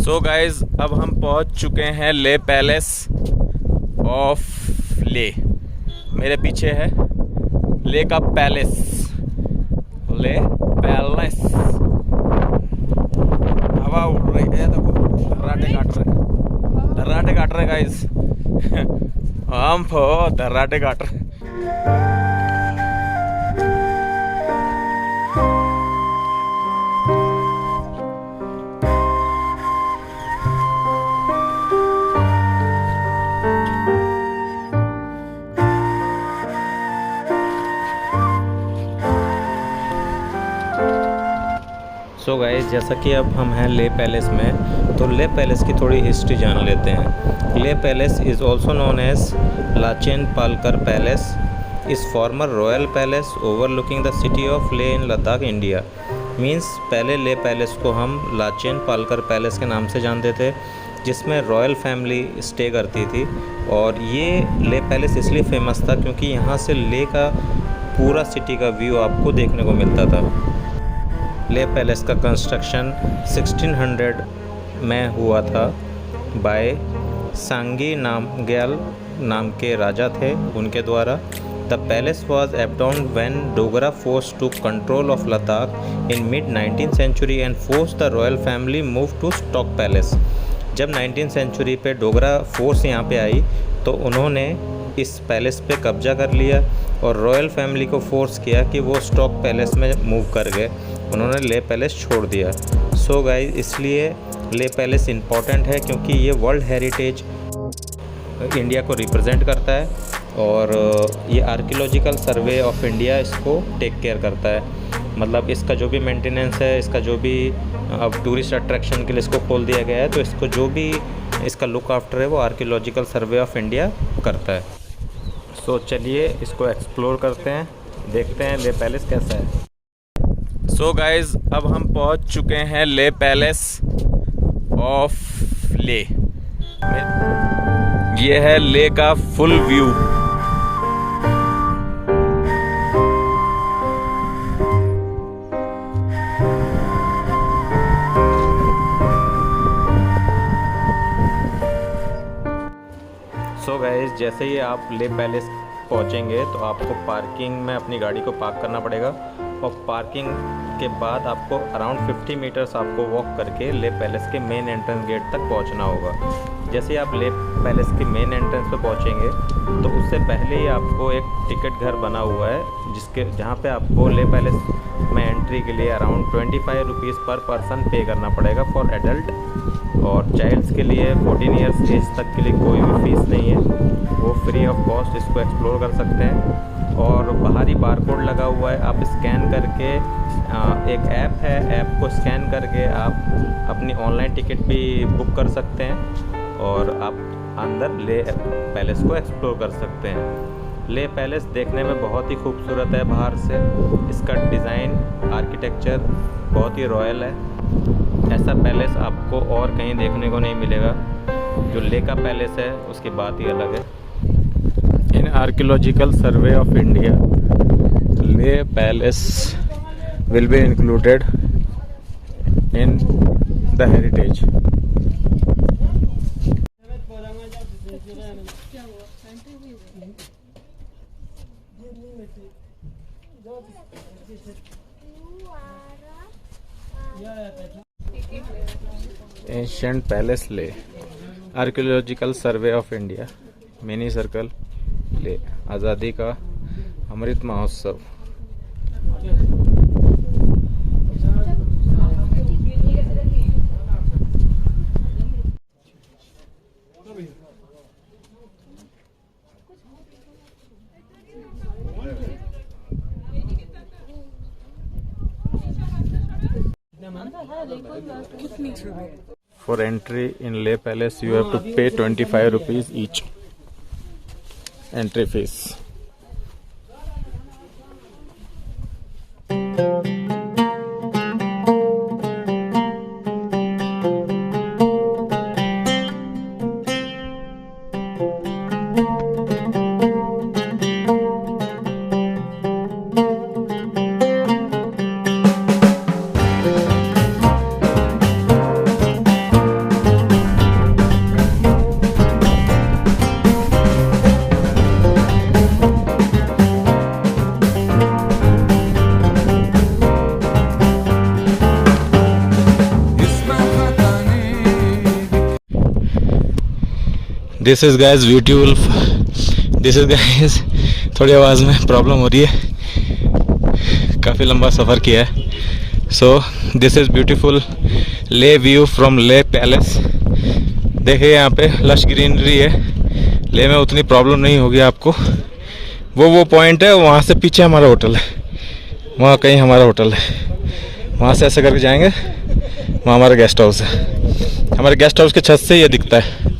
So guys अब हम पहुंच चुके हैं ले पैलेस ऑफ ले। मेरे पीछे है ले का पैलेस। ले पैलेस हवा उड़ रही है, देखो दर्राटे काट रहे गाइज। हम दर्राटे काट रहे। सो गाइस, जैसा कि अब हम हैं ले पैलेस में, तो ले पैलेस की थोड़ी हिस्ट्री जान लेते हैं। Leh palace is also known as Lachen Palkar palace, is former royal palace overlooking the city of Leh in Ladakh India. Means पहले ले पैलेस को हम लाचेन पालकर पैलेस के नाम से जानते थे, जिसमें रॉयल फैमिली स्टे करती थी। और ये ले पैलेस इसलिए फेमस था क्योंकि यहाँ से ले का पूरा सिटी का व्यू आपको देखने को मिलता था। ले पैलेस का कंस्ट्रक्शन 1600 में हुआ था बाय सांगी नामग्याल नाम के राजा थे, उनके द्वारा। The palace was abandoned when Dogra force to control of Ladakh in mid 19th century and force the royal family move to Stok palace. जब 19th सेंचुरी पे डोगरा फोर्स यहाँ पे आई तो उन्होंने इस पैलेस पे कब्जा कर लिया और रॉयल फैमिली को फोर्स किया कि वो स्टॉक पैलेस में मूव कर गए, उन्होंने ले पैलेस छोड़ दिया। सो गाइस, इसलिए ले पैलेस इम्पॉर्टेंट है क्योंकि ये वर्ल्ड हेरिटेज इंडिया को रिप्रेजेंट करता है और ये आर्कियोलॉजिकल सर्वे ऑफ इंडिया इसको टेक केयर करता है। मतलब इसका जो भी मेंटेनेंस है, इसका जो भी अब टूरिस्ट अट्रैक्शन के लिए इसको खोल दिया गया है, तो इसको जो भी इसका लुक आफ्टर है वो आर्कियोलॉजिकल सर्वे ऑफ इंडिया करता है। सो चलिए इसको एक्सप्लोर करते हैं, देखते हैं ले पैलेस कैसा है। सो गाइज अब हम पहुंच चुके हैं ले पैलेस ऑफ ले। ये है ले का फुल व्यू। सो गाइस, जैसे ही आप ले पैलेस पहुंचेंगे तो आपको पार्किंग में अपनी गाड़ी को पार्क करना पड़ेगा और पार्किंग के बाद आपको अराउंड 50 मीटर्स आपको वॉक करके ले पैलेस के मेन एंट्रेंस गेट तक पहुंचना होगा। जैसे ही आप ले पैलेस के मेन एंट्रेंस पे पहुंचेंगे तो उससे पहले ही आपको एक टिकट घर बना हुआ है जहां पे आपको ले पैलेस में एंट्री के लिए अराउंड 25 रुपीज़ पर पर्सन पे करना पड़ेगा फॉर एडल्ट, और चाइल्ड्स के लिए 14 ईयर्स एज तक के लिए कोई भी फीस नहीं है, वो फ्री ऑफ कॉस्ट इसको एक्सप्लोर कर सकते हैं। और बाहरी बारकोड लगा हुआ है, आप स्कैन करके एक ऐप है, ऐप को स्कैन करके आप अपनी ऑनलाइन टिकट भी बुक कर सकते हैं और आप अंदर ले पैलेस को एक्सप्लोर कर सकते हैं। ले पैलेस देखने में बहुत ही खूबसूरत है बाहर से, इसका डिज़ाइन आर्किटेक्चर बहुत ही रॉयल है। ऐसा पैलेस आपको और कहीं देखने को नहीं मिलेगा। जो ले का पैलेस है उसकी बात ही अलग है। इन आर्कियोलॉजिकल सर्वे ऑफ इंडिया ले palace will be included in the heritage. Ancient Palace ले, archaeological survey of India, mini circle ले, आज़ादी का Amrit Mahotsav. For entry in Le Palace, you have to pay 25 rupees each entry fees. This is guys beautiful, this is guys, थोड़ी आवाज़ में problem हो रही है, काफ़ी लंबा सफ़र किया है। सो दिस इज़ ब्यूटीफुल ले व्यू फ्रॉम ले पैलेस। देखिए यहाँ पे लश ग्रीनरी है, ले में उतनी प्रॉब्लम नहीं होगी आपको। वो पॉइंट है, वहाँ से पीछे हमारा होटल है, वहाँ कहीं हमारा होटल है, वहाँ से ऐसे करके जाएंगे, वहाँ हमारा गेस्ट हाउस है। हमारे गेस्ट हाउस के छत से ये दिखता है।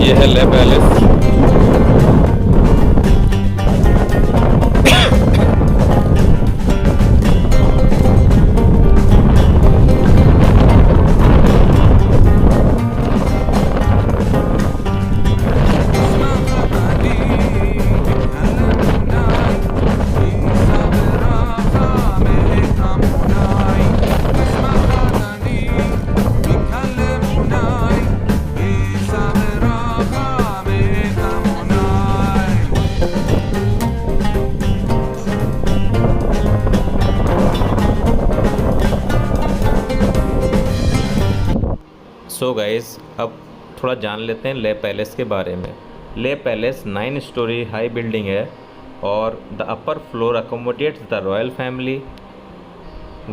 ये है ले पैलेस। सो गाइस, अब थोड़ा जान लेते हैं ले पैलेस के बारे में। ले पैलेस 9 स्टोरी हाई बिल्डिंग है और the upper floor accommodates the royal family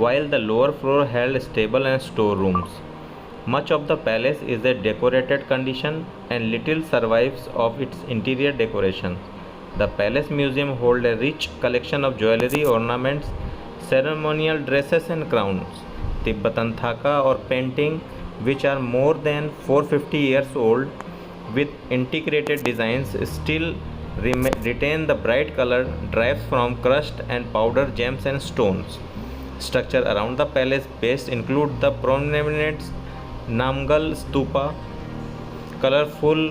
while the lower floor held stable and store rooms. Much of the palace is a decorated condition and little survives of its interior decoration. The palace museum holds a rich collection of jewelry, ornaments, ceremonial dresses and crowns, Tibetan thaka or painting which are more than 450 years old with integrated designs still retain the bright color derived from crushed and powdered gems and stones. Structure around the palace base include the prominent Namgal Stupa, colorful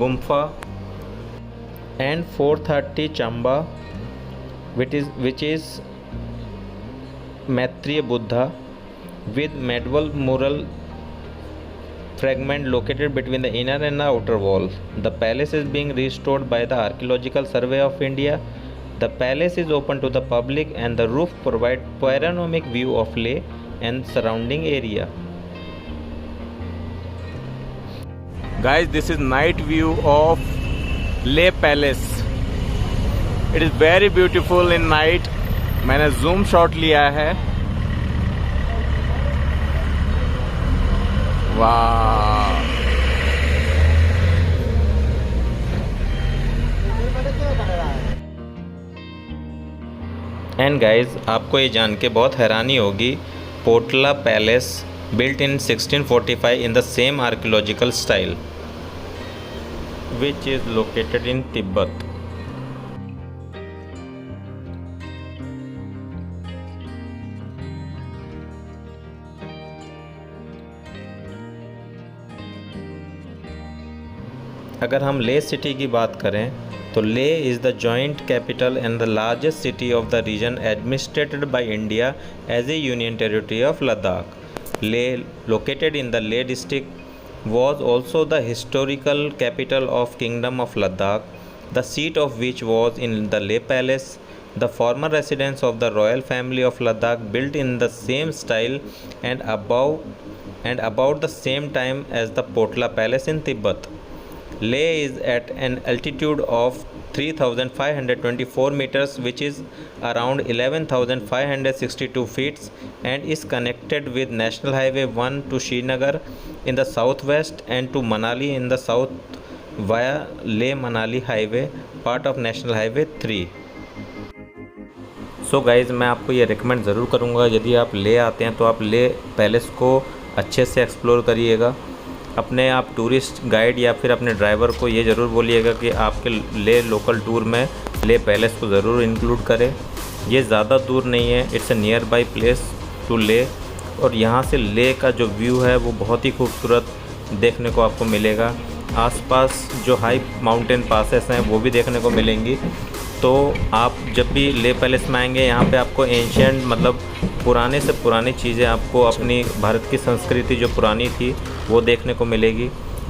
Gumpha, and 430 Chamba, which is Maitriya Buddha, with medieval mural fragment located between the inner and the outer wall. The palace is being restored by the Archaeological Survey of India. The palace is open to the public and the roof provides panoramic view of Leh and surrounding area. Guys, this is night view of Leh Palace. It is very beautiful in night. मैंने zoom shot लिया है. वाह. And guys, आपको ये जान के बहुत हैरानी होगी, पोटला palace built in 1645 in the same archaeological style, which is located in Tibet. अगर हम ले सिटी की बात करें तो Leh is the joint capital and the largest city of the region administered by India as a union territory of Ladakh. Leh, located in the Leh district, was also the historical capital of Kingdom of Ladakh, the seat of which was in the Leh Palace, the former residence of the royal family of Ladakh, built in the same style and about the same time as the Potla Palace in Tibet. Leh is at an altitude of 3,524 meters, which is around 11,562 feet, and is connected with National Highway 1 to Srinagar in the southwest and to Manali in the south via Leh-Manali Highway, part of National Highway 3. So guys, मैं आपको ये recommend ज़रूर करूँगा, यदि आप ले आते हैं तो आप ले पैलेस को अच्छे से एक्सप्लोर करिएगा. अपने आप टूरिस्ट गाइड या फिर अपने ड्राइवर को ये ज़रूर बोलिएगा कि आपके ले लोकल टूर में ले पैलेस को ज़रूर इंक्लूड करें. ये ज़्यादा दूर नहीं है, it's a nearby place to Leh, और यहाँ से ले का जो व्यू है वो बहुत ही खूबसूरत देखने को आपको मिलेगा. आसपास जो हाई माउंटेन पासेस हैं वो भी देखने को मिलेंगी. तो आप जब भी ले पैलेस में आएंगे, यहाँ पे आपको एंशियंट मतलब पुराने से पुरानी चीज़ें, आपको अपनी भारत की संस्कृति जो पुरानी थी वो देखने को मिलेगी.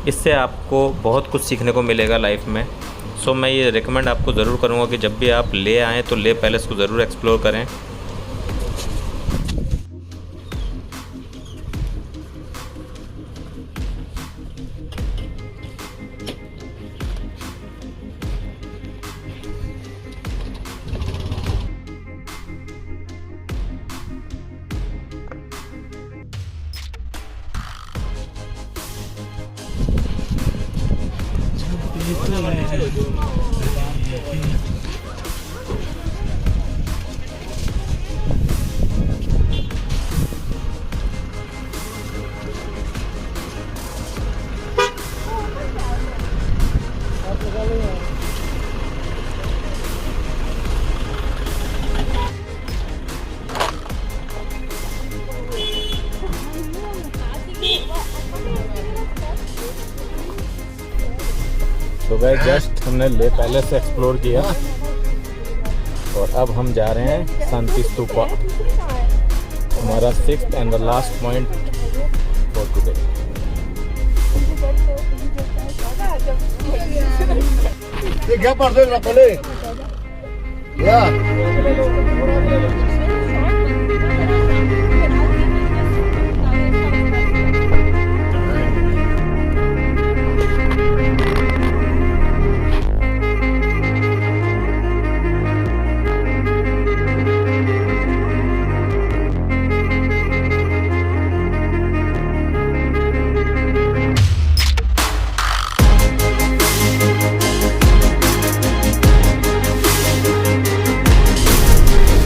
इससे आपको बहुत कुछ सीखने को मिलेगा लाइफ में। सो मैं ये रिकमेंड आपको ज़रूर करूँगा कि जब भी आप ले आएँ तो ले पैलेस को ज़रूर एक्सप्लोर करें। तो गाइस जस्ट हमने ले पैलेस एक्सप्लोर किया और अब हम जा रहे हैं शांति स्तूपा, हमारा 6th and the last point for today. क्या पढ़ते हो पहले या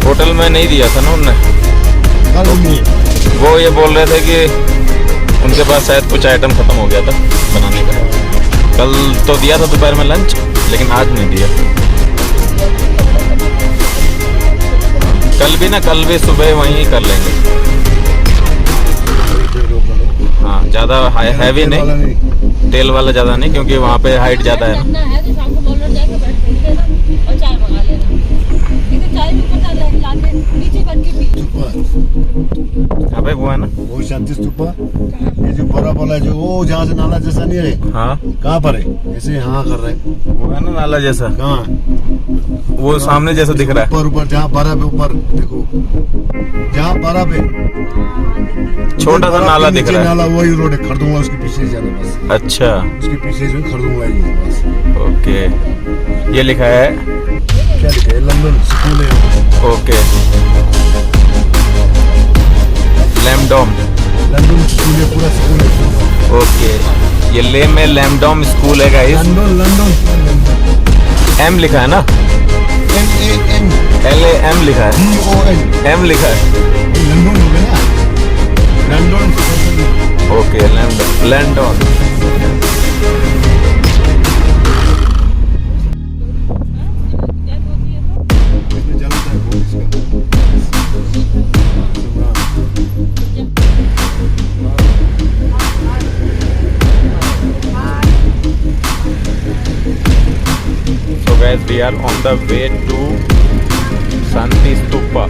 होटल में नहीं दिया था ना उनने, वो ये बोल रहे थे कि उनके पास शायद कुछ आइटम खत्म हो गया था बनाने का। कल तो दिया था दोपहर में लंच, लेकिन आज नहीं दिया। कल भी सुबह वहीं कर लेंगे। हाँ, ज़्यादा हैवी नहीं, तेल वाला ज़्यादा नहीं, क्योंकि वहाँ पे हाइट ज़्यादा है ना। अबे वो है ना, वो शांति स्तूपा, ये जो बड़ा वाला जो वो जहाँ से नाला जैसा नहीं है। हाँ, कहाँ पर है? ऐसे हाँ कर रहे हैं, वो है ना नाला जैसा। कहाँ? वो सामने जैसा दिख रहा है। ऊपर जहाँ बारह पे ऊपर देखो, जहाँ बारह पे छोटा सा नाला दिख रहा है। नाला वही रोड है, खरीदूंगा उसके पीछे ही जाना बस। अच्छा, उसके पीछे जो खरीदूंगा ये बस। ओके, ये लिखा है, क्या लिखा है? लंदन स्कूल है। ओके, लैमडोम, लंदन स्कूल है, पूरा स्कूल है। ओके, ये ले में लैमडोम स्कूल है गाइस। लंदन एम लिखा है ना, LAM LAM लिखा है, DON एम लिखा है। लंदन हो गया ना, London. Okay, London. So guys, we are on the way to Shanti Stupa.